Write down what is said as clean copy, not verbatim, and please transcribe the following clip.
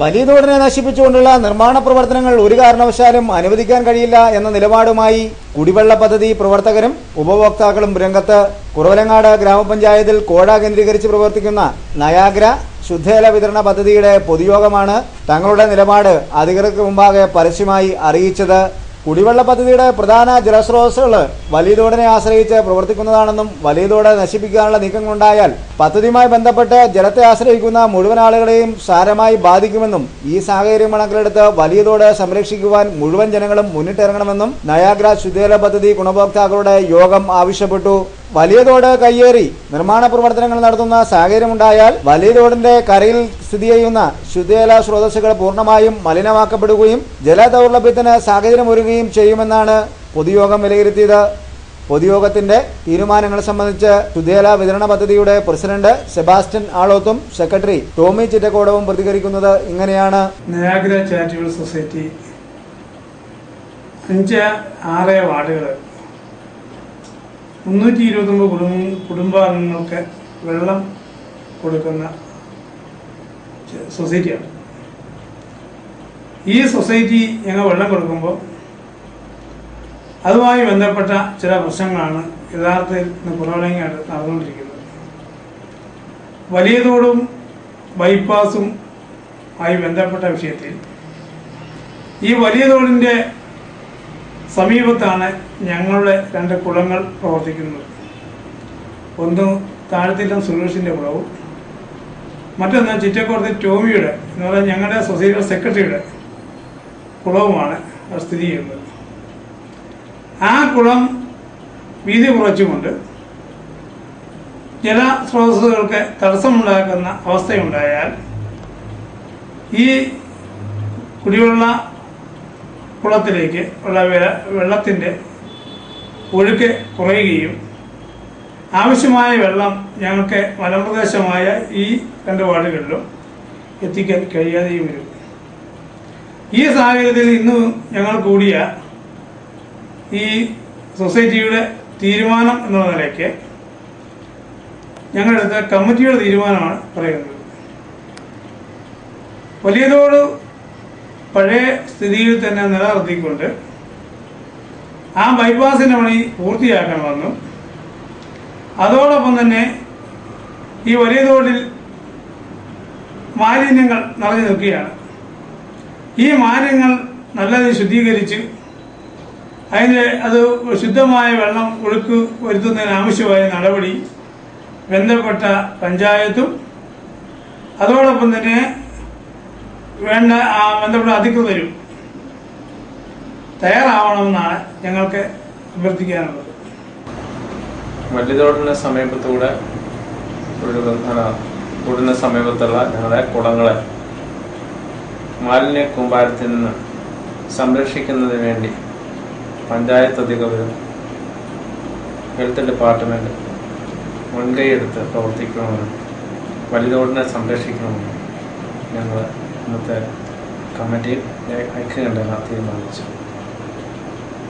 വലിയ തോടിനെ നശിപ്പിച്ചുകൊണ്ടുള്ള നിർമ്മാണ പ്രവർത്തനങ്ങൾ ഒരു കാരണവശാലും അനുവദിക്കാൻ കഴിയില്ല എന്ന നിലപാടുമായി കുടിവെള്ള പദ്ധതി പ്രവർത്തകരും ഉപഭോക്താക്കളും രംഗത്ത്. കുറവലങ്ങാട് ഗ്രാമപഞ്ചായത്തിൽ കോഴ കേന്ദ്രീകരിച്ച് പ്രവർത്തിക്കുന്ന നയാഗ്ര ശുദ്ധജല വിതരണ പദ്ധതിയുടെ പൊതുയോഗമാണ് തങ്ങളുടെ നിലപാട് അധികൃതർക്ക് മുമ്പാകെ പരസ്യമായി അറിയിച്ചത്. കുടിവെള്ള പദ്ധതിയുടെ പ്രധാന ജലസ്രോതസ്സുകൾ വലിയ തോടിനെ ആശ്രയിച്ച് പ്രവർത്തിക്കുന്നതാണെന്നും വലിയ തോട് നശിപ്പിക്കാനുള്ള നീക്കങ്ങളുണ്ടായാൽ പദ്ധതിയുമായി ബന്ധപ്പെട്ട് ജലത്തെ ആശ്രയിക്കുന്ന മുഴുവൻ ആളുകളെയും സാരമായി ബാധിക്കുമെന്നും ഈ സാഹചര്യം കണക്കിലെടുത്ത് വലിയ തോട് സംരക്ഷിക്കുവാൻ മുഴുവൻ ജനങ്ങളും മുന്നിട്ടിറങ്ങണമെന്നും നയാഗ്ര ശുദ്ധജല പദ്ധതി ഗുണഭോക്താക്കളുടെ യോഗം ആവശ്യപ്പെട്ടു. വലിയ തോട് കയ്യേറി നിർമ്മാണ പ്രവർത്തനങ്ങൾ നടത്തുന്ന സാഹചര്യമുണ്ടായാൽ വലിയ തോടിന്റെ കരയിൽ സ്ഥിതി ചെയ്യുന്ന ശുദ്ധജല സ്രോതസ്സുകൾ പൂർണ്ണമായും മലിനമാക്കപ്പെടുകയും ജലദൗർലഭ്യത്തിന് സാഹചര്യമൊരുങ്ങുകയും ചെയ്യുമെന്നാണ് പൊതുയോഗം വിലയിരുത്തിയത്. പൊതുയോഗത്തിന്റെ തീരുമാനങ്ങൾ സംബന്ധിച്ച് ശുദ്ധജല വിതരണ പദ്ധതിയുടെ പ്രസിഡന്റ് സെബാസ്റ്റ്യൻ ആളോത്തും സെക്രട്ടറി ടോമി ചിറ്റക്കോടവും പ്രതികരിക്കുന്നത് ഇങ്ങനെയാണ്. നയാഗ്ര ചാരിറ്റബിൾ സൊസൈറ്റി 5-6 വാർഡുകൾ 329 കുടുംബാംഗങ്ങൾക്ക് വെള്ളം കൊടുക്കുന്ന സൊസൈറ്റിയാണ്. ഈ സൊസൈറ്റി ഞങ്ങൾ വെള്ളം കൊടുക്കുമ്പോൾ അതുമായി ബന്ധപ്പെട്ട ചില പ്രശ്നങ്ങളാണ് യഥാർത്ഥത്തിൽ കുറവലങ്ങാട് നടന്നുകൊണ്ടിരിക്കുന്നത്. വലിയ തോടും ബൈപ്പാസും ആയി ബന്ധപ്പെട്ട വിഷയത്തിൽ ഈ വലിയ തോടിൻ്റെ സമീപത്താണ് ഞങ്ങളുടെ 2 കുളങ്ങൾ പ്രവർത്തിക്കുന്നത്. ഒന്ന് താഴത്തില്ലം സുരേഷിൻ്റെ കുളവും മറ്റൊന്ന് ചിറ്റക്കോടതി ടോമിയുടെ എന്ന് പറഞ്ഞാൽ ഞങ്ങളുടെ സൊസൈറ്റിയുടെ സെക്രട്ടറിയുടെ കുളവുമാണ് സ്ഥിതി ചെയ്യുന്നത്. ആ കുളം വീതി കുറച്ചുകൊണ്ട് ജലസ്രോതസ്സുകൾക്ക് തടസ്സമുണ്ടാക്കുന്ന അവസ്ഥയുണ്ടായാൽ ഈ കുടിവെള്ള കുളത്തിലേക്ക് ഉള്ള വെള്ളത്തിൻ്റെ ഒഴുക്ക് കുറയുകയും ആവശ്യമായ വെള്ളം ഞങ്ങൾക്ക് മലമ്പ്രദേശമായ ഈ 2 വാർഡുകളിലും എത്തിക്കാൻ കഴിയാതെയും വരും. ഈ സാഹചര്യത്തിൽ ഇന്ന് ഞങ്ങൾ കൂടിയ ഈ സൊസൈറ്റിയുടെ തീരുമാനം എന്ന നിലയ്ക്ക് ഞങ്ങളെടുത്ത കമ്മിറ്റിയുടെ തീരുമാനമാണ് പറയുന്നത്. വലിയ തോട് പഴയ സ്ഥിതിയിൽ തന്നെ നിലനിർത്തിക്കൊണ്ട് ആ ബൈപ്പാസിൻ്റെ പണി പൂർത്തിയാക്കണമെന്നും അതോടൊപ്പം തന്നെ ഈ വലിയ തോടിൽ മാലിന്യങ്ങൾ നിറഞ്ഞു നിൽക്കുകയാണ്. ഈ മാലിന്യങ്ങൾ നല്ലത് ശുദ്ധീകരിച്ച് അത് ശുദ്ധമായ വെള്ളം ഒഴുക്ക് വരുത്തുന്നതിന് ആവശ്യമായ നടപടി ബന്ധപ്പെട്ട പഞ്ചായത്തും അതോടൊപ്പം തന്നെ ബന്ധപ്പെട്ട അധികൃതരും തയ്യാറാവണമെന്നാണ് ഞങ്ങൾക്ക് അഭ്യർത്ഥിക്കാനുള്ളത്. വലിയ തോടിന് സമീപത്തൂടെ തോടിന് സമീപത്തുള്ള ഞങ്ങളുടെ കുളങ്ങളെ മാലിന്യ കൂമ്പാരത്തിൽ നിന്ന് സംരക്ഷിക്കുന്നതിന് വേണ്ടി പഞ്ചായത്ത് അധികൃതരും ഹെൽത്ത് ഡിപ്പാർട്ട്മെൻറ്റ് മുൻകൈയെടുത്ത് പ്രവർത്തിക്കണമെന്നും വലിയ തോടിനെ സംരക്ഷിക്കണമെന്നും ഞങ്ങൾ ഇന്നത്തെ കമ്മിറ്റിയിൽ ഐക്യകണ്ഠേന തീരുമാനിച്ചു.